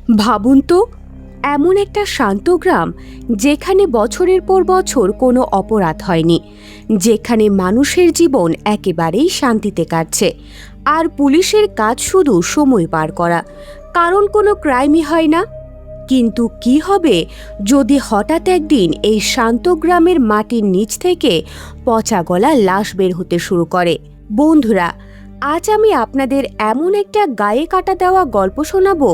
ভাবুন তো, এমন একটা শান্ত গ্রাম যেখানে বছরের পর বছর কোনো অপরাধ হয়নি, যেখানে মানুষের জীবন একেবারেই শান্তিতে কাটছে, আর পুলিশের কাজ শুধু সময় পার করা, কারণ কোনো ক্রাইমই হয় না। কিন্তু কি হবে যদি হঠাৎ একদিন এই শান্ত গ্রামের মাটির নিচ থেকে পচা গলা লাশ বের হতে শুরু করে? বন্ধুরা, আজ আমি আপনাদের এমন একটা গায়ে কাটা দেওয়া গল্প শোনাবো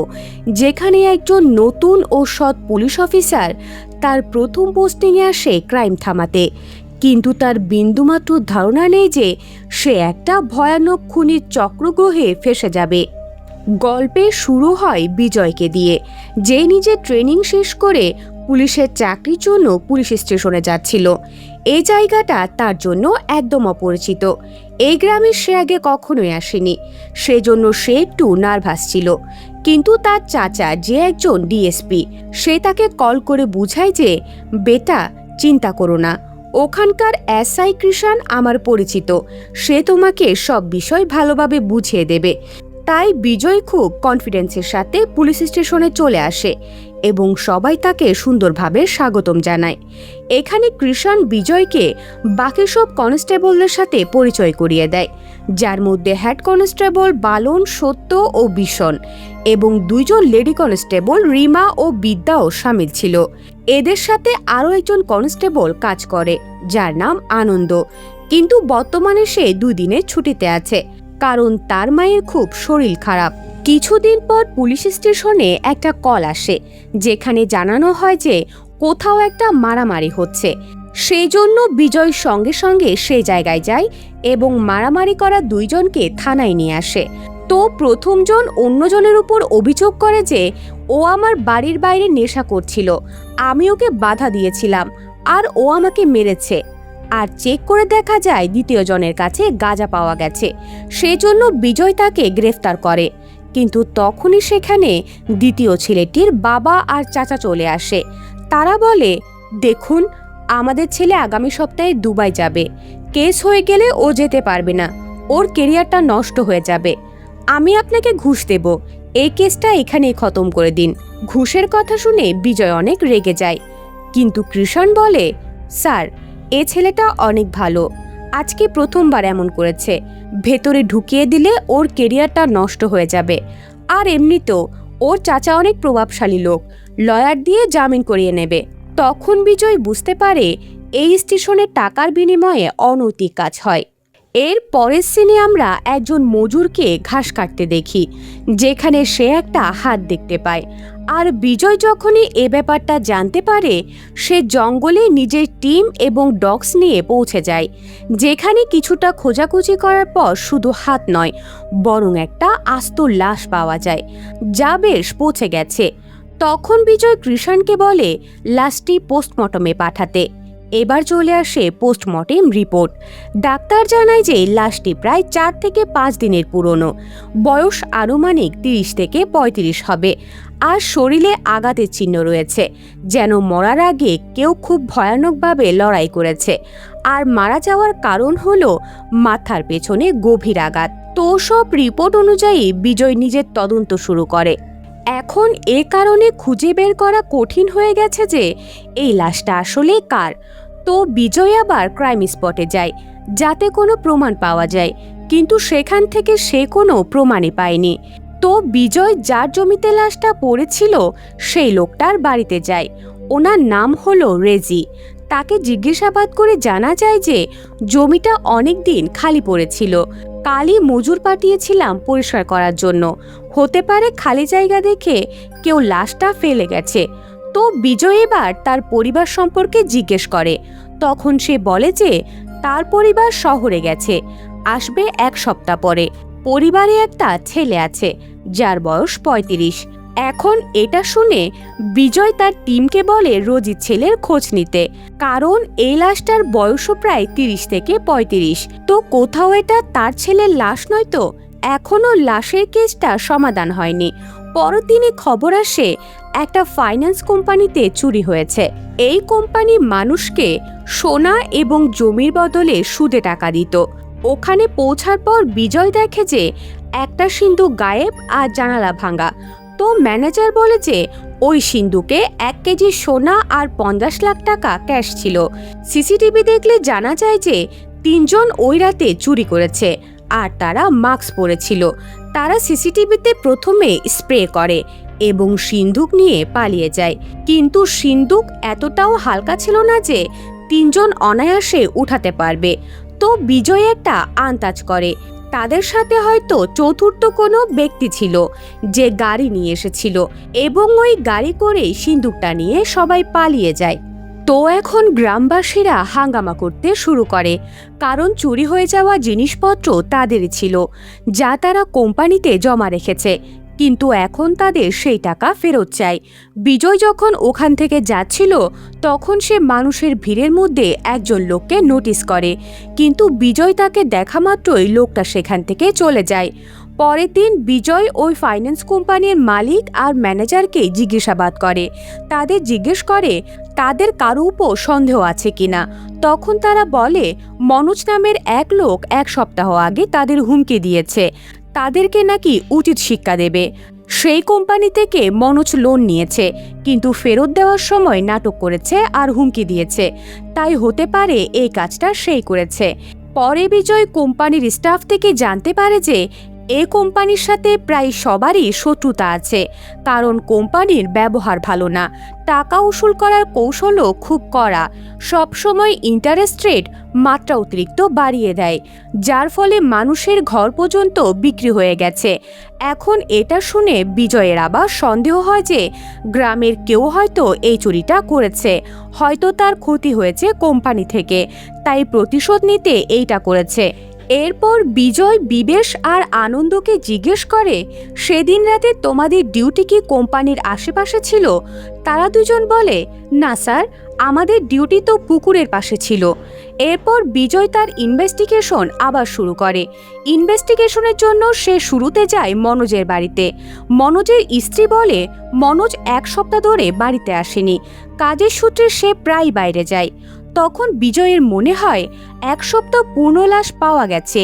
যেখানে একজন নতুন ও সৎ পুলিশ অফিসার তার প্রথম পোস্টিংয়ে আসে ক্রাইম থামাতে, কিন্তু তার বিন্দুমাত্র ধারণা নেই যে সে একটা ভয়ানক খুনির চক্রগ্রহে ফেঁসে যাবে। গল্পের শুরু হয় বিজয়কে দিয়ে, যে নিজের ট্রেনিং শেষ করে পুলিশের চাকরির জন্য পুলিশ স্টেশনে যাচ্ছিল। এই জায়গাটা তার জন্য একদম অপরিচিত। এই গ্রামে সে আগে কখনোই আসেনি, সেজন্য সে একটু নার্ভাস ছিল। কিন্তু তার চাচা, যে একজন ডিএসপি, সে তাকে কল করে বুঝায় যে, বেটা, চিন্তা করো না, ওখানকার এসআই কৃষাণ আমার পরিচিত, সে তোমাকে সব বিষয় ভালোভাবে বুঝিয়ে দেবে। তাই বিজয় খুব কনফিডেন্সের সাথে পুলিশ স্টেশনে চলে আসে এবং সবাই তাকে সুন্দরভাবে স্বাগতম জানায়। এখানে কৃষাণ বিজয়কে বাকি সব কনস্টেবলদের সাথে পরিচয় করিয়ে দেয়, যার মধ্যে হেড কনস্টেবল বালন, সত্য ও বিশন এবং দুইজন লেডি কনস্টেবল রিমা ও বিদ্যাও সামিল ছিল। এদের সাথে আরও একজন কনস্টেবল কাজ করে, যার নাম আনন্দ, কিন্তু বর্তমানে সে 2 দিনের ছুটিতে আছে, কারণ তার মায়ের খুব শরীর খারাপ। কিছুদিন পর পুলিশ স্টেশনে একটা কল আসে, যেখানে জানানো হয় যে কোথাও একটা মারামারি হচ্ছে। সেই জন্য বিজয় সঙ্গে সঙ্গে সেই জায়গায় যায় এবং মারামারি করা 2 জনকে থানায় নিয়ে আসে। তো প্রথমজন অন্যজনের উপর অভিযোগ করে যে ও আমার বাড়ির বাইরে নেশা করছিল, আমি ওকে বাধা দিয়েছিলাম আর ও আমাকে মেরেছে। আর চেক করে দেখা যায় দ্বিতীয় জনের কাছে গাঁজা পাওয়া গেছে, সেজন্য বিজয় তাকে গ্রেফতার করে। কিন্তু তখনই সেখানে দ্বিতীয় ছেলেটির বাবা আর চাচা চলে আসে। তারা বলে, দেখুন, আমাদের ছেলে আগামী সপ্তাহে দুবাই যাবে, কেস হয়ে গেলে ও যেতে পারবে না, ওর কেরিয়ারটা নষ্ট হয়ে যাবে। আমি আপনাকে ঘুষ দেব, এই কেসটা এখানেই খতম করে দিন। ঘুষের কথা শুনে বিজয় অনেক রেগে যায়, কিন্তু কৃষাণ বলে, স্যার, এ ছেলেটা অনেক ভালো, আজকে প্রথমবার এমন করেছে, ভেতরে ঢুকিয়ে দিলে ওর কেরিয়ারটা নষ্ট হয়ে যাবে। আর এমনিতেও ওর চাচা অনেক প্রভাবশালী লোক, লয়ার দিয়ে জামিন করিয়ে নেবে। তখন বিজয় বুঝতে পারে এই স্টেশনে টাকার বিনিময়ে অনৈতিক কাজ হয়। এর পরের সিনে আমরা একজন মজুরকে ঘাস কাটতে দেখি, যেখানে সে একটা হাত দেখতে পায়। আর বিজয় যখনই এ ব্যাপারটা জানতে পারে, সে জঙ্গলে নিজের টিম এবং ডগস নিয়ে পৌঁছে যায়, যেখানে কিছুটা খোঁজাখুঁজি করার পর শুধু হাত নয়, বরং একটা আস্ত লাশ পাওয়া যায়, যা বেশ পচে গেছে। তখন বিজয় কৃষাণকে বলে লাশটি পোস্টমর্টমে পাঠাতে। এবার চলে আসে পোস্টমর্টেম রিপোর্ট। ডাক্তার জানায় যে লাশটি প্রায় 4 থেকে 5 দিনের পুরনো, বয়স আনুমানিক 30 থেকে 35 হবে, আর শরীরে আঘাতের চিহ্ন রয়েছে, যেন মরার আগে কেউ খুব ভয়ানকভাবে লড়াই করেছে। আর মারা যাওয়ার কারণ হলো মাথার পেছনে গভীর আঘাত। তো সব রিপোর্ট অনুযায়ী বিজয় নিজের তদন্ত শুরু করে। এখন এ কারণে খুঁজে বের করা কঠিন হয়ে গেছে যে এই লাশটা আসলে কার। তো বিজয় আবার ক্রাইম স্পটে যায়, যাতে কোনো প্রমাণ পাওয়া যায়, কিন্তু সেখান থেকে সে কোনো প্রমাণই পায়নি। তো বিজয় যার জমিতে লাশটা পড়েছিল সেই লোকটার বাড়িতে যায়। ওনার নাম হলো রেজি। তাকে জিজ্ঞাসাবাদ করে জানা যায় যে জমিটা অনেক দিন খালি পড়েছিল, কালই মজুর পাঠিয়েছিলাম পরিষ্কার করার জন্য, হতে পারে খালি জায়গা দেখে কেউ লাশটা ফেলে গেছে। তো বিজয় এবার তার পরিবার সম্পর্কে জিজ্ঞেস করে। তখন সে বলে যে তার পরিবার শহরে গেছে, আসবে 1 সপ্তাহ পরে। পরিবারে একটা ছেলে আছে, যার বয়স 35। এখন এটা শুনে বিজয় তার টিমকে বলে রোজির ছেলের খোঁজ নিতে, কারণ এই লাশটার বয়সও প্রায় 30 থেকে 35। তো কোথাও এটা তার ছেলের লাশ নয় তো? এখনো লাশের কেসটা সমাধান হয়নি। পরের দিনে খবর আসে একটা ফাইন্যান্স কোম্পানিতে চুরি হয়েছে। এই কোম্পানি মানুষকে সোনা এবং জমির বদলে সুদে টাকা দিত। ওখানে পৌঁছার পর বিজয় দেখে যে একটা সিন্ধুক গায়েব আর জানালা ভাঙা। তো ম্যানেজার বলে যে ওই সিন্ধুকে 1 কেজি সোনা আর 50 লাখ টাকা ক্যাশ ছিল। সিসিটিভি দেখলে জানা যায় যে 3 জন ওই রাতে চুরি করেছে আর তারা মাস্ক পরেছিল। তারা সিসিটিভিতে প্রথমে স্প্রে করে এবং সিন্ধুক নিয়ে পালিয়ে যায়, কিন্তু সিন্ধুক এতটাও হালকা ছিল না যে 3 জন অনায়াসে উঠাতে পারবে। তো বিজয় একটা আন্দাজ করে তাদের সাথে হয়তো চতুর্থ কোনো ব্যক্তি ছিল যে গাড়ি নিয়ে এসেছিল এবং ওই গাড়ি করেই সিন্ধুকটা নিয়ে সবাই পালিয়ে যায়। তো এখন গ্রামবাসীরা হাঙ্গামা করতে শুরু করে, কারণ চুরি হয়ে যাওয়া জিনিসপত্র তাদেরই ছিল যা তারা কোম্পানিতে জমা রেখেছে, কিন্তু এখন তাদের সেই টাকা ফেরত চাই। বিজয় যখন ওখান থেকে যাচ্ছিল তখন সে মানুষের ভিড়ের মধ্যে একজন লোককে নোটিস করে, কিন্তু বিজয় তাকে দেখা মাত্রই লোকটা সেখান থেকে চলে যায়। পরের দিন বিজয় ওই ফাইন্যান্স কোম্পানির মালিক আর ম্যানেজারকে জিজ্ঞাসাবাদ করে। তাদের জিজ্ঞেস করে তাদের কারো উপর সন্দেহ আছে কিনা। তখন তারা বলে মনোজ নামের এক লোক 1 সপ্তাহ আগে তাদের হুমকি দিয়েছে, তাদেরকে নাকি উচিত শিক্ষা দেবে। সেই কোম্পানি থেকে মনোজ লোন নিয়েছে, কিন্তু ফেরত দেওয়ার সময় নাটক করেছে আর হুমকি দিয়েছে, তাই হতে পারে এই কাজটা সেই করেছে। পরে বিজয় কোম্পানির স্টাফ থেকে জানতে পারে যে এই কোম্পানির সাথে প্রায় সবারই শত্রুতা আছে, কারণ কোম্পানির ব্যবহার ভালো না, টাকা উসুল করার কৌশলও খুব কড়া, সবসময় ইন্টারেস্ট রেট মাত্রা অতিরিক্ত বাড়িয়ে দেয়, যার ফলে মানুষের ঘর পর্যন্ত বিক্রি হয়ে গেছে। এখন এটা শুনে বিজয়ের আবার সন্দেহ হয় যে গ্রামের কেউ হয়তো এই চুরিটা করেছে, হয়তো তার ক্ষতি হয়েছে কোম্পানি থেকে, তাই প্রতিশোধ নিতে এইটা করেছে। এরপর বিজয় বিবেশ আর আনন্দকে জিজ্ঞেস করে সেদিন রাতে তোমাদের ডিউটি কি কোম্পানির আশেপাশে ছিল? তারা দুজন বলে না স্যার, আমাদের ডিউটি তো পুকুরের পাশে ছিল। এরপর বিজয় তার ইনভেস্টিগেশন আবার শুরু করে। ইনভেস্টিগেশনের জন্য সে শুরুতে যায় মনোজের বাড়িতে। মনোজের স্ত্রী বলে মনোজ 1 সপ্তাহ ধরে বাড়িতে আসেনি, কাজের সূত্রে সে প্রায় বাইরে যায়। তখন বিজয়ের মনে হয় 1 সপ্তাহ পূর্ণ লাশ পাওয়া গেছে,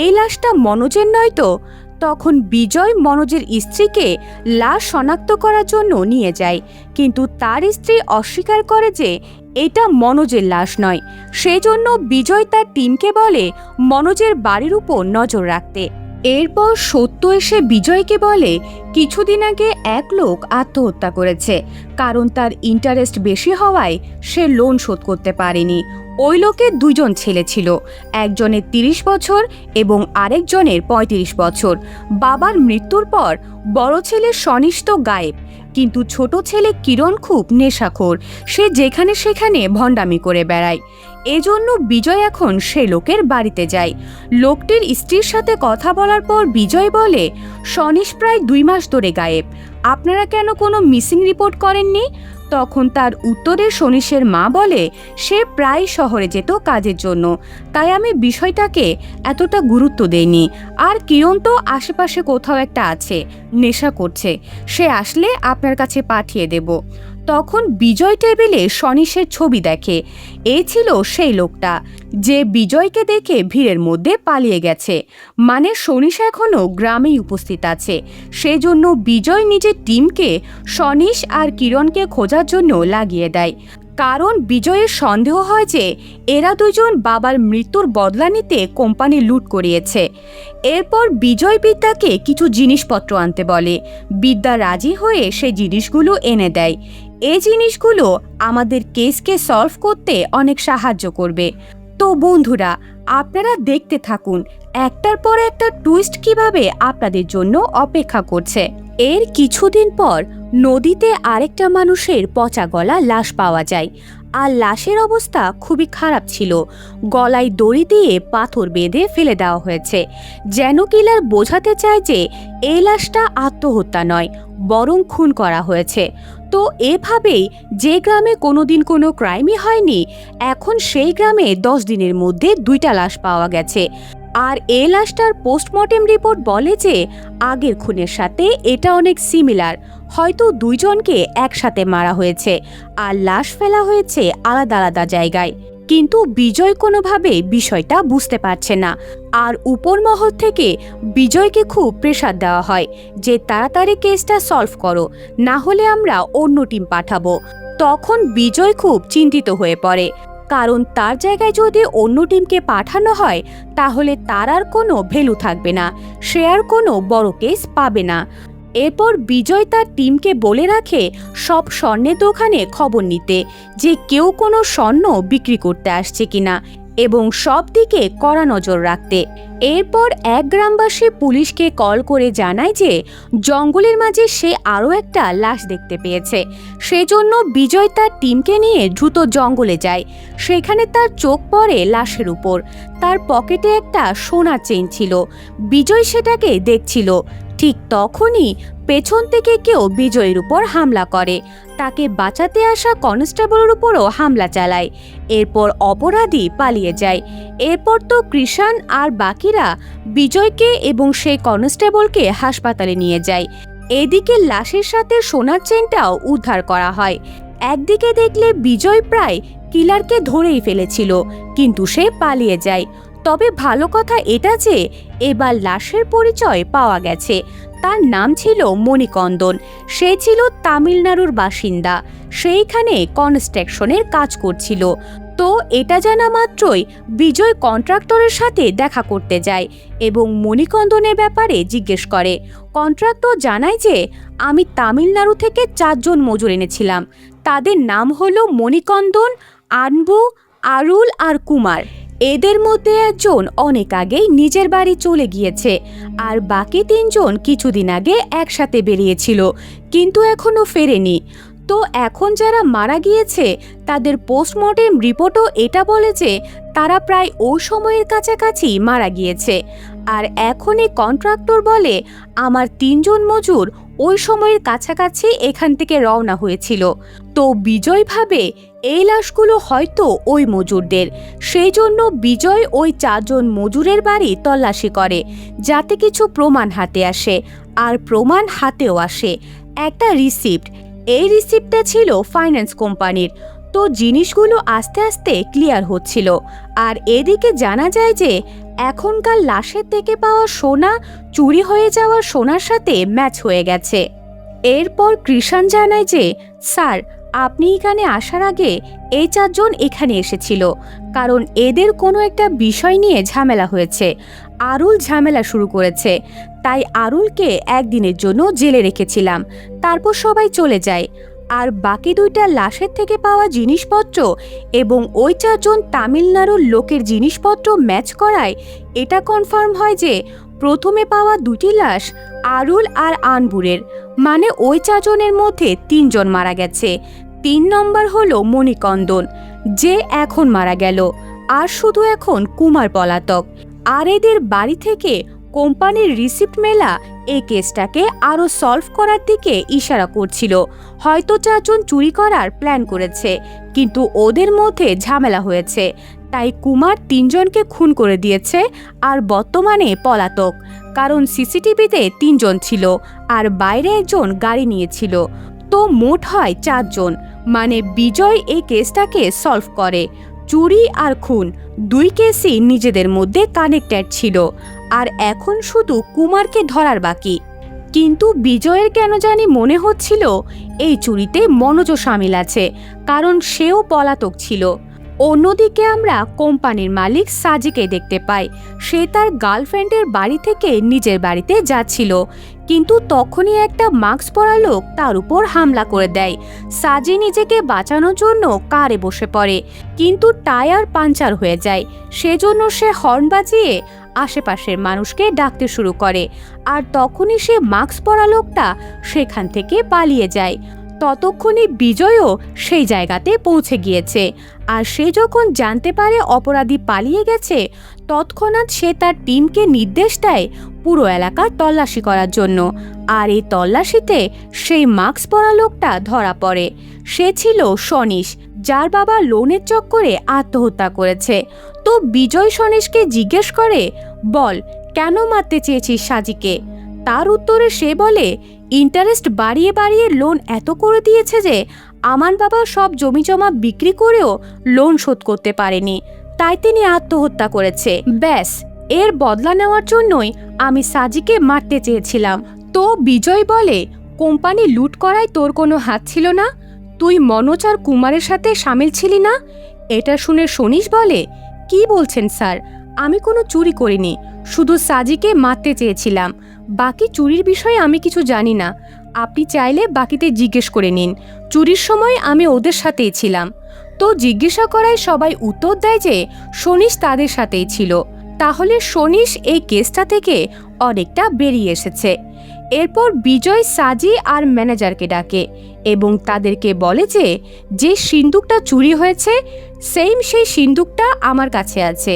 এই লাশটা মনোজের নয় তো। তখন বিজয় মনোজের স্ত্রীকে লাশ শনাক্ত করার জন্য নিয়ে যায়, কিন্তু তার স্ত্রী অস্বীকার করে যে এটা মনোজের লাশ নয়। সেজন্য বিজয় তার টিমকে বলে মনোজের বাড়ির উপর নজর রাখতে। এরপর সত্য এসে বিজয়কে বলে কিছুদিন আগে এক লোক আত্মহত্যা করেছে, কারণ তার ইন্টারেস্ট বেশি হওয়ায় সে লোন শোধ করতে পারেনি। ওই লোকের 2 জন ছেলে ছিল, একজনের 30 বছর এবং আরেকজনের 35 বছর। বাবার মৃত্যুর পর বড় ছেলে সনিশ তো গায়েব, কিন্তু ছোট ছেলে কিরণ খুব নেশাখোর, সে যেখানে সেখানে ভণ্ডামি করে বেড়ায়। এজন্য বিজয় এখন সেই লোকের বাড়িতে যায়। লোকটির স্ত্রীর সাথে কথা বলার পর বিজয় বলে সনিশ প্রায় 2 মাস ধরে গায়েব, আপনারা কেন কোনো মিসিং রিপোর্ট করেননি? তখন তার উত্তরে সনিশের মা বলে সে প্রায় শহরে যেত কাজের জন্য, তাই আমি বিষয়টাকে এতটা গুরুত্ব দেইনি। আর কিরণ তো আশেপাশে কোথাও একটা আছে, নেশা করছে, সে আসলে আপনার কাছে পাঠিয়ে দেব। তখন বিজয় টেবিলে সনিশের ছবি দেখে। এ ছিল সেই লোকটা যে বিজয়কে দেখে ভিড়ের মধ্যে পালিয়ে গেছে, মানে সনিশ এখনও গ্রামেই উপস্থিত আছে। সেজন্য বিজয় নিজের টিমকে সনিশ আর কিরণকে খোঁজার জন্য লাগিয়ে দেয়, কারণ বিজয়ের সন্দেহ হয় যে এরা 2 জন বাবার মৃত্যুর বদলা নিতে কোম্পানি লুট করিয়েছে। এরপর বিজয় বিদ্যাকে কিছু জিনিসপত্র আনতে বলে। বিদ্যা রাজি হয়ে সে জিনিসগুলো এনে দেয়। এই জিনিসগুলো আমাদের কেসকে সলভ করতে অনেক সাহায্য করবে। তো বন্ধুরা, আপনারা দেখতে থাকুন একটার পর একটা টুইস্ট কিভাবে আপনাদের জন্য অপেক্ষা করছে। এর কিছুদিন পর নদীতে আরেকটা মানুষের পচা গলা লাশ পাওয়া যায়, আর লাশের অবস্থা খুবই খারাপ ছিল। গলায় দড়ি দিয়ে পাথর বেঁধে ফেলে দেওয়া হয়েছে, যেন কিলার বোঝাতে চায় যে এই লাশটা আত্মহত্যা নয়, বরং খুন করা হয়েছে। তো এভাবেই যে গ্রামে কোনোদিন কোনো ক্রাইমই হয়নি, এখন সেই গ্রামে 10 দিনের মধ্যে 2টা লাশ পাওয়া গেছে। আর এই লাশটার পোস্টমর্টেম রিপোর্ট বলে যে আগের খুনের সাথে এটা অনেক সিমিলার, হয়তো 2 জনকে একসাথে মারা হয়েছে আর লাশ ফেলা হয়েছে আলাদা আলাদা জায়গায়। কিন্তু বিজয় কোনোভাবে বিষয়টা বুঝতে পারছে না। আর উপর মহল থেকে বিজয়কে খুব প্রেসার দেওয়া হয় যে তাড়াতাড়ি কেসটা সলভ করো, না হলে আমরা অন্য টিম পাঠাবো। তখন বিজয় খুব চিন্তিত হয়ে পড়ে, কারণ তার জায়গায় যদি অন্য টিমকে পাঠানো হয় তাহলে তার আর কোনো ভ্যালু থাকবে না, সে আর কোনো বড় কেস পাবে না। এরপর বিজয় তার টিমকে বলে রাখে সব স্বর্ণের দোকানে খবর নিতে যে কেউ কোনো স্বর্ণ বিক্রি করতে আসছে কিনা এবং সব দিকে কড়া নজর রাখতে। এরপর এক গ্রামবাসী পুলিশকে কল করে জানায় যে জঙ্গলের মাঝে সে আরও একটা লাশ দেখতে পেয়েছে। সেজন্য বিজয় তার টিমকে নিয়ে দ্রুত জঙ্গলে যায়। সেখানে তার চোখ পড়ে লাশের উপর। তার পকেটে একটা সোনার চেইন ছিল। বিজয় সেটাকে দেখছিল। ঠিক তখনই পেছন থেকে কেউ বিজয়ের উপর হামলা করে। তাকে বাঁচাতে আসা কনস্টেবলের উপরও হামলা চালায়। এরপর অপরাধী পালিয়ে যায়। এরপর তো কৃষাণ আর বাকিরা বিজয়কে এবং সেই কনস্টেবলকে হাসপাতালে নিয়ে যায়। এদিকে লাশের সাথে সোনার চেনটাও উদ্ধার করা হয়। একদিকে দেখলে বিজয় প্রায় কিলারকে ধরেই ফেলেছিল, কিন্তু সে পালিয়ে যায়। তবে ভালো কথা এটা যে এবার লাশের পরিচয় পাওয়া গেছে। তার নাম ছিল মণিকন্দন। সে ছিল তামিলনাড়ুর বাসিন্দা। সেইখানে কনস্ট্রাকশনের কাজ করছিল। তো এটা জানা মাত্রই বিজয় কন্ট্রাক্টরের সাথে দেখা করতে যায় এবং মণিকন্দনের ব্যাপারে জিজ্ঞেস করে। কন্ট্রাক্টর জানায় যে আমি তামিলনাড়ু থেকে 4 জন মজুর এনেছিলাম। তাদের নাম হলো মণিকন্দন, আনবু, আরুল আর কুমার। এদের মধ্যে একজন অনেক আগেই নিজের বাড়ি চলে গিয়েছে, আর বাকি 3 জন কিছুদিন আগে একসাথে বেরিয়েছিল কিন্তু এখনো ফেরেনি। তো এখন যারা মারা গিয়েছে তাদের পোস্টমর্টেম রিপোর্টও এটা বলে যে তারা প্রায় ওই সময়ের কাছাকাছি মারা গিয়েছে। আর এখন এই কন্ট্রাক্টর বলে আমার 3 জন মজুর ওই সময়ের কাছাকাছি এখান থেকে রওনা হয়েছিল। তো বিজয় ভাবে এই লাশগুলো হয়তো ওই মজুরদের। সেই জন্য বিজয় ওই 4 জন মজুরের বাড়ি তল্লাশি করে যাতে কিছু প্রমাণ হাতে আসে। আর প্রমাণ হাতেও আসে একটা রিসিপ্ট। এই রিসিপ্টটা ছিল ফাইন্যান্স কোম্পানির। তো জিনিসগুলো আস্তে আস্তে ক্লিয়ার হচ্ছিল। আর এদিকে জানা যায় যে এখনকার লাশের থেকে পাওয়া সোনা চুরি হয়ে যাওয়া সোনার সাথে ম্যাচ হয়ে গেছে। এরপর কৃষাণ জানায় যে স্যার, আপনি এখানে আসার আগে এই 4 জন এখানে এসেছিল, কারণ এদের কোনো একটা বিষয় নিয়ে ঝামেলা হয়েছে। আরুল ঝামেলা শুরু করেছে, তাই আরুলকে একদিনের জন্য জেলে রেখেছিলাম। তারপর সবাই চলে যায়। আর বাকি 2টা লাশের থেকে পাওয়া জিনিসপত্র এবং ওই 4 জন তামিলনাড়ুর লোকের জিনিসপত্র ম্যাচ করায় এটা কনফার্ম হয় যে প্রথমে পাওয়া 2টি লাশ আরুল আর আনবুরের। মানে ওই 4 জনের মধ্যে 3 জন মারা গেছে। 3 নম্বর হলো মণিকন্দন, যে এখন মারা গেল। আর শুধু এখন কুমার পলাতক। আর এদের বাড়ি থেকে কোম্পানির রিসিপ্ট মেলা এই কেসটাকে আরও সলভ করার দিকে ইশারা করছিল। হয়তো 4 জন চুরি করার প্ল্যান করেছে, কিন্তু ওদের মধ্যে ঝামেলা হয়েছে, তাই কুমার 3 জনকে খুন করে দিয়েছে আর বর্তমানে পলাতক। কারণ সিসিটিভিতে 3 জন ছিল আর বাইরে একজন গাড়ি নিয়েছিল। তো মোট হয় 4 জন। মানে বিজয় এই কেসটাকে সলভ করে। চুরি আর খুন 2 কেসই নিজেদের মধ্যে কানেক্টেড ছিল। আর এখন শুধু কুমারকে ধরার বাকি। কিন্তু বিজয়ের কেন জানি মনে হচ্ছিল এই চুরিতে মনোজ শামিল আছে, কারণ সেও পলাতক ছিল। অন্যদিকে আমরা কোম্পানির মালিক সাজিকে দেখতে পাই। সে তার গার্লফ্রেন্ডের বাড়ি থেকে নিজের বাড়িতে যাচ্ছিল, কিন্তু তখনই একটা মাস্ক পরা লোক তার উপর হামলা করে দেয়। সাজি নিজেকে বাঁচানোর জন্য কারে বসে পড়ে, কিন্তু টায়ার পাঞ্চার হয়ে যায়। সেজন্য সে হর্ন বাজিয়ে আশেপাশের মানুষকে ডাকতে শুরু করে। আর তখনই সে মাস্ক পরা লোকটা সেখান থেকে পালিয়ে যায়। ততক্ষণে বিজয়ও সেই জায়গাতে পৌঁছে গিয়েছে। আর সে যখন জানতে পারে অপরাধী পালিয়ে গেছে, তৎক্ষণাৎ সে তার টিমকে নির্দেশ দেয় পুরো এলাকা তল্লাশি করার জন্য। আর এই তল্লাশিতে সেই মাস্ক পরা লোকটা ধরা পড়ে। সে ছিল সনীশ, যার বাবা লোনের চক্করে আত্মহত্যা করেছে। তো বিজয় সনীশকে জিজ্ঞেস করে, বল কেন মারতে চেয়েছিস সাজিকে? তার উত্তরে সে বলে, ইন্টারেস্ট বাড়িয়ে বাড়িয়ে লোন এত করে দিয়েছে যে আমার বাবা সব জমিজমা বিক্রি করেও লোন শোধ করতে পারেনি, তাই তিনি আত্মহত্যা করেছে। ব্যাস, এর বদলা নেওয়ার জন্যই আমি সাজিকে মারতে চেয়েছিলাম। তো বিজয় বলে, কোম্পানি লুট করায় তোর কোনো হাত ছিল না? তুই মনোজ আর কুমারের সাথে সামিল ছিলি না? এটা শুনে সনীশ বলে, কি বলছেন স্যার, আমি কোনো চুরি করিনি, শুধু সাজিকে মারতে চেয়েছিলাম। বাকি চুরির বিষয়ে আমি কিছু জানি না, আপনি চাইলে বাকিতে জিজ্ঞেস করে নিন। চুরির সময় আমি ওদের সাথেই ছিলাম। তো জিজ্ঞাসা করায় সবাই উত্তর দেয় যে সনীশ তাদের সাথেই ছিল। তাহলে সনীশ এই কেসটা থেকে অনেকটা বেরিয়ে এসেছে। এরপর বিজয় সাজি আর ম্যানেজারকে ডাকে এবং তাদেরকে বলে যে যে সিন্দুকটা চুরি হয়েছে সেই সিন্দুকটা আমার কাছে আছে।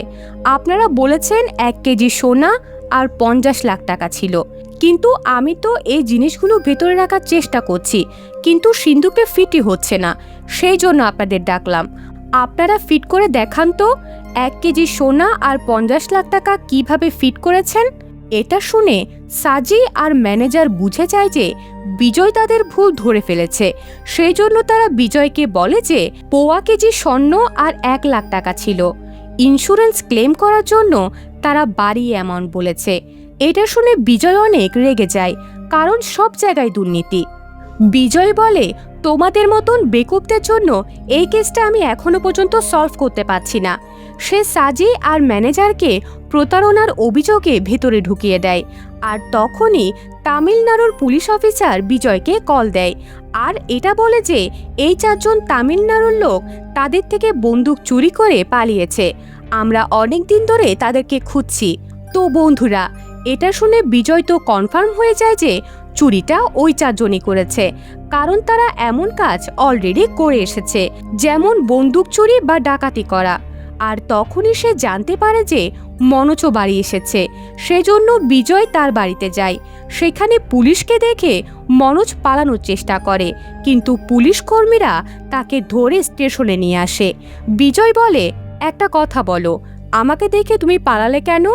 আপনারা বলেছেন 1 কেজি সোনা আর 50 লাখ টাকা ছিল, কিন্তু আমি তো এই জিনিসগুলো ভেতরে রাখার চেষ্টা করছি, কিন্তু সিন্দুকে ফিটই হচ্ছে না, সেই জন্য আপনাদের ডাকলাম। আপনারা ফিট করে দেখান তো 1 কেজি সোনা আর 50 লাখ টাকা কিভাবে ফিট করেছেন। এটা শুনে সাজি আর ম্যানেজার বুঝে যায় যে বিজয় তাদের ভুল ধরে ফেলেছে। সেই জন্য তারা বিজয়কে বলে যে 1.25 কেজি স্বর্ণ আর 1 লাখ টাকা ছিল। ইন্স্যুরেন্স ক্লেম করার জন্য তারা বাড়িয়ে অ্যামাউন্ট বলেছে। এটা শুনে বিজয় অনেক রেগে যায়, কারণ সব জায়গায় দুর্নীতি। বিজয় বলে, তোমাদের মতন বেকুবদের জন্য এই কেসটা আমি এখনো পর্যন্ত সলভ করতে পারছি না। সে সাজি আর ম্যানেজারকে প্রতারণার অভিযোগে ভেতরে ঢুকিয়ে দেয়। আর তখনই তামিলনাড়ুর পুলিশ অফিসার বিজয়কে কল দেয় আর এটা বলে যে এই 4 জন তামিলনাড়ুর লোক তাদের থেকে বন্দুক চুরি করে পালিয়েছে। আমরা অনেক দিন ধরে তাদেরকে খুঁজছি। তো বন্ধুরা, এটা শুনে বিজয় তো কনফার্ম হয়ে যায় যে চুরিটা ওই 4 জনই করেছে, কারণ তারা এমন কাজ অলরেডি করে এসেছে, যেমন বন্দুক চুরি বা ডাকাতি করা। আর তখনই সে জানতে পারে যে মনোজও বাড়ি এসেছে। সেজন্য বিজয় তার বাড়িতে যায়। সেখানে পুলিশকে দেখে মনোজ পালানোর চেষ্টা করে, কিন্তু পুলিশ কর্মীরা তাকে ধরে স্টেশনে নিয়ে আসে। বিজয় বলে, একটা কথা বলো, আমাকে দেখে তুমি পালালে কেন?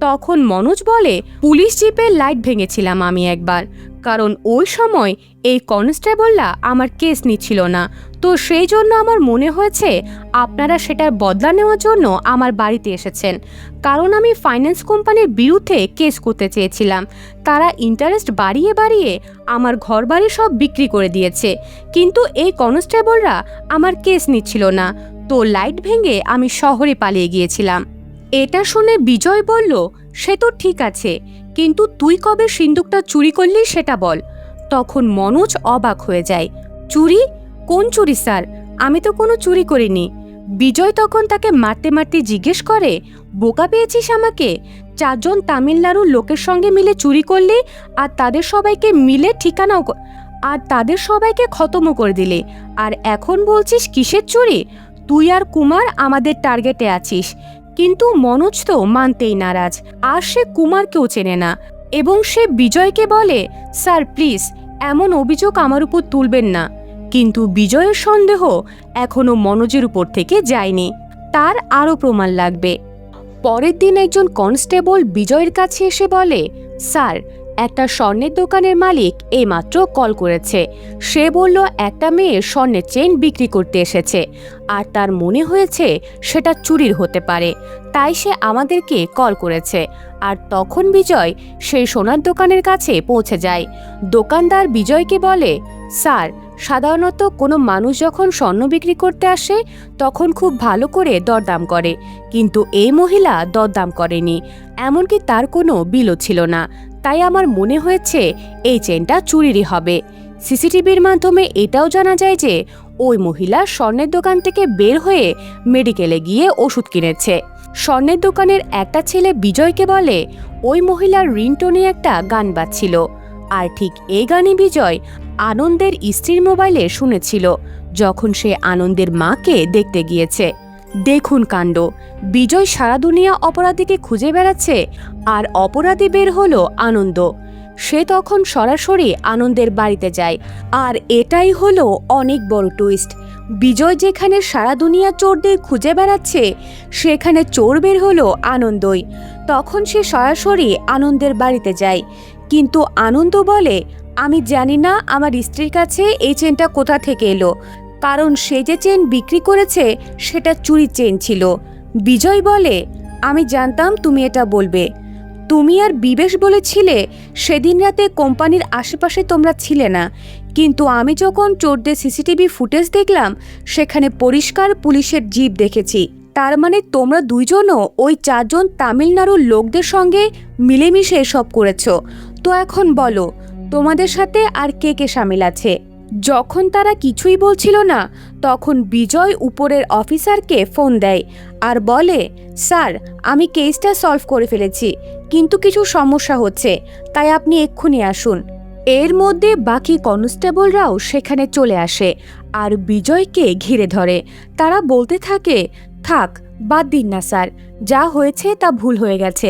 তখন মনোজ বলে, পুলিশ জিপের লাইট ভেঙেছিলাম আমি একবার, কারণ ওই সময় এই কনস্টেবলরা আমার কেস নিচ্ছিল না, তো সেই জন্য আমার মনে হয়েছে আপনারা সেটার বদলা নেওয়ার জন্য আমার বাড়িতে এসেছেন, কারণ আমি ফাইন্যান্স কোম্পানির বিরুদ্ধে কেস করতে চেয়েছিলাম। তারা ইন্টারেস্ট বাড়িয়ে বাড়িয়ে আমার ঘরবাড়ি সব বিক্রি করে দিয়েছে, কিন্তু এই কনস্টেবলরা আমার কেস নিচ্ছিল না, তো লাইট ভেঙে আমি শহরে পালিয়ে গিয়েছিলাম। এটা শুনে বিজয় বলল, সে তো ঠিক আছে, কিন্তু তুই কবে সিন্দুকটা চুরি করলি সেটা বল। তখন মনোজ অবাক হয়ে যায়, চুরি? কোন চুরি স্যার? আমি তো কোনো চুরি করিনি। বিজয় তখন তাকে মারতে মারতে জিজ্ঞেস করে, বোকা পেয়েছিস আমাকে? 4 জন তামিলনাড়ুর লোকের সঙ্গে মিলে চুরি করলি আর তাদের সবাইকে খতমও করে দিলে, আর এখন বলছিস কিসের চুরি? তুই আর কুমার আমাদের টার্গেটে আছিস। কিন্তু মনোজ তো মানতেই নারাজ, আর সে কুমারকেও চেনে না এবং সে বিজয়কে বলে, স্যার প্লিজ এমন অভিযোগ আমার উপর তুলবেন না। কিন্তু বিজয়ের সন্দেহ এখনো মনোজের উপর থেকে যায়নি, তার আরও প্রমাণ লাগবে। পরের দিন একজন কনস্টেবল বিজয়ের কাছে এসে বলে, স্যার একটা স্বর্ণের দোকানের মালিক এইমাত্র কল করেছে। সে বলল একটা মেয়ে স্বর্ণের চেইন বিক্রি করতে এসেছে আর তার মনে হয়েছে সেটা চুরির হতে পারে, তাই সে আমাদেরকে কল করেছে। আর তখন বিজয় সেই সোনার দোকানের কাছে পৌঁছে যায়। দোকানদার বিজয়কে বলে, স্যার সাধারণত কোনো মানুষ যখন স্বর্ণ বিক্রি করতে আসে তখন খুব ভালো করে দরদাম করে, কিন্তু এই মহিলা দরদাম করেনি, এমনকি তার কোনো বিলও ছিল না, তাই আমার মনে হয়েছে এই চেনটা চুরিরই হবে। সিসিটিভির মাধ্যমে এটাও জানা যায় যে ওই মহিলা স্বর্ণের দোকান থেকে বের হয়ে মেডিকেলে গিয়ে ওষুধ কিনেছে। স্বর্ণের দোকানের একটা ছেলে বিজয়কে বলে, ওই মহিলার রিংটোনে একটা গান বাজছিল, আর ঠিক এই গানই বিজয় আনন্দের স্ত্রীর মোবাইলে শুনেছিল যখন সে আনন্দের মাকে দেখতে গিয়েছে। দেখুন কাণ্ড, বিজয় সারা দুনিয়া অপরাধীকে খুঁজে বেড়াচ্ছে আর অপরাধী বের হলো আনন্দ। সে তখন সরাসরি আনন্দের বাড়িতে যায়, আর এটাই হলো অনেক বড় টুইস্ট। বিজয় যেখানে সারা দুনিয়া চোরদের খুঁজে বেড়াচ্ছে সেখানে চোর বের হলো আনন্দই। তখন সে সরাসরি আনন্দের বাড়িতে যায়, কিন্তু আনন্দ বলে, আমি জানি না আমার স্ত্রীর কাছে এই চেনটা কোথা থেকে এলো, কারণ সে যে চেন বিক্রি করেছে সেটা চুরির চেন ছিল। বিজয় বলে, আমি জানতাম তুমি এটা বলবে। তুমি আর বিবেশ বলেছিলে সেদিন রাতে কোম্পানির আশেপাশে তোমরা ছিলে না, কিন্তু আমি যখন চোরদের সিসিটিভি ফুটেজ দেখলাম সেখানে পরিষ্কার পুলিশের জিপ দেখেছি। তার মানে তোমরা দুইজনও ওই 4 জন তামিলনাড়ুর লোকদের সঙ্গে মিলেমিশে এসব করেছো। তো এখন বলো, তোমাদের সাথে আর কে কে সামিল আছে? যখন তারা কিছুই বলছিল না তখন বিজয় উপরের অফিসারকে ফোন দেয় আর বলে, স্যার আমি কেসটা সলভ করে ফেলেছি, কিন্তু কিছু সমস্যা হচ্ছে, তাই আপনি এক্ষুনি আসুন। এর মধ্যে বাকি কনস্টেবলরাও সেখানে চলে আসে আর বিজয়কে ঘিরে ধরে। তারা বলতে থাকে, থাক বাদ দিন না স্যার, যা হয়েছে তা ভুল হয়ে গেছে,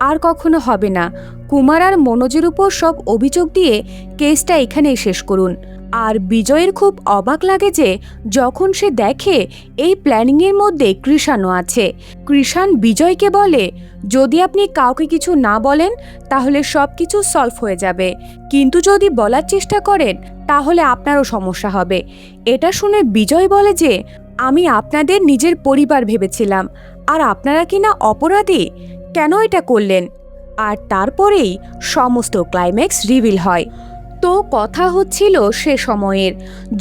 আর কখনো হবে না। কুমার আর মনোজের উপর সব অভিযোগ দিয়ে কেসটা এখানেই শেষ করুন। আর বিজয়ের খুব অবাক লাগে যে যখন সে দেখে এই প্ল্যানিংয়ের মধ্যে কৃষাণও আছে। কৃষাণ বিজয়কে বলে, যদি আপনি কাউকে কিছু না বলেন তাহলে সব কিছু সলভ হয়ে যাবে, কিন্তু যদি বলার চেষ্টা করেন তাহলে আপনারও সমস্যা হবে। এটা শুনে বিজয় বলে যে, আমি আপনাদের নিজের পরিবার ভেবেছিলাম, আর আপনারা কিনা অপরাধী, কেন এটা করলেন? আর তারপরেই সমস্ত ক্লাইম্যাক্স রিভিল হয়। তো কথা হচ্ছিল সে সময়ের,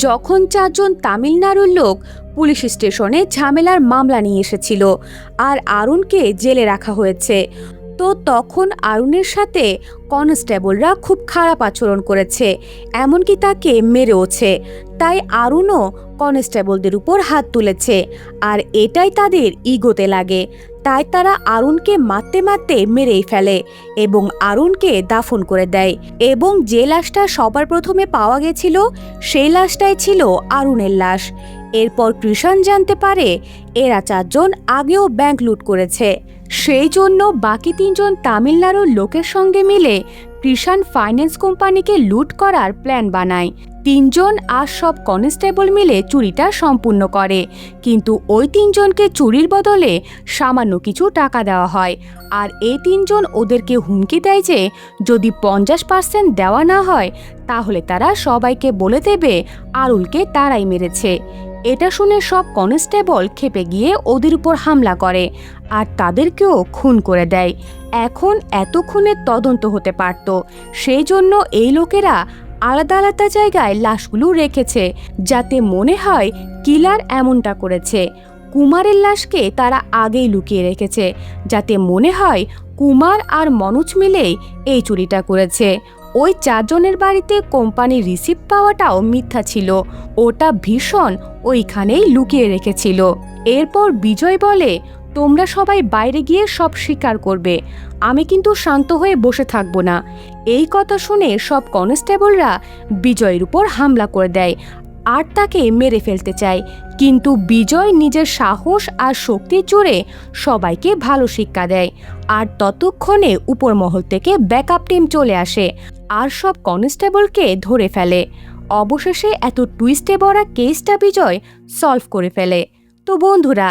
যখন 4 জন তামিলনাড়ুর লোক পুলিশ স্টেশনে ঝামেলার মামলা নিয়ে এসেছিল আর আরুণকে জেলে রাখা হয়েছে। তো তখন আরুণের সাথে কনস্টেবলরা খুব খারাপ আচরণ করেছে, এমনকি তাকে মেরেওছে। তাই আরুণও কনস্টেবলদের উপর হাত তুলেছে, আর এটাই তাদের ইগোতে লাগে। তাই তারা আরুণকে মারতে মারতে মেরেই ফেলে এবং আরুণকে দাফন করে দেয়। এবং যে লাশটা সবার প্রথমে পাওয়া গেছিল সেই লাশটাই ছিল আরুণের লাশ। এরপর কৃষাণ জানতে পারে এরা 4 জন আগেও ব্যাংক লুট করেছে। সেই জন্য বাকি 3 জন তামিলনাড়ুর লোকের সঙ্গে মিলে কৃষাণ ফাইন্যান্স কোম্পানিকে লুট করার প্ল্যান বানায়। 3 জন আর সব কনস্টেবল মিলে চুরিটা সম্পূর্ণ করে, কিন্তু ওই 3 জনকে চুরির বদলে সামান্য কিছু টাকা দেওয়া হয়। আর এই 3 জন ওদেরকে হুমকি দেয় যে যদি 50% দেওয়া না হয় তাহলে তারা সবাইকে বলে দেবে আরুলকে তারাই মেরেছে। এটা শুনে সব কনস্টেবল ক্ষেপে গিয়ে ওদের উপর হামলা করে আর তাদেরকেও খুন করে দেয়। এখন এত খুনের তদন্ত হতে পারত, সেই জন্য এই লোকেরা আলাদা আলাদা জায়গায় লাশগুলো রেখেছে যাতে মনে হয় কিলার এমনটা করেছে। কুমারের লাশকে তারা আগেই লুকিয়ে রেখেছে যাতে মনে হয় কুমার আর মনোজ মিলেই এই চুরিটা করেছে। ওই 4 জনের বাড়িতে কোম্পানির রিসিপ্ট পাওয়াটাও মিথ্যা ছিল, ওটা ভীষণ ওইখানেই লুকিয়ে রেখেছিল। এরপর বিজয় বলে, তোমরা সবাই বাইরে গিয়ে সব স্বীকার করবে, আমি কিন্তু শান্ত হয়ে বসে থাকবো না। এই কথা শুনে সব কনস্টেবলরা বিজয়ের উপর হামলা করে দেয় আর তাকে মেরে ফেলতে চায়, কিন্তু বিজয় নিজের সাহস আর শক্তির জোরে সবাইকে ভালো শিক্ষা দেয়। আর ততক্ষণে উপর মহল থেকে ব্যাকআপ টিম চলে আসে আর সব কনস্টেবলকে ধরে ফেলে। অবশেষে এত টুইস্টে ভরা কেসটা বিজয় সলভ করে ফেলে। তো বন্ধুরা,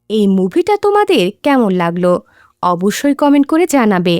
এই মুভিটা তোমাদের কেমন লাগলো অবশ্যই কমেন্ট করে জানাবে।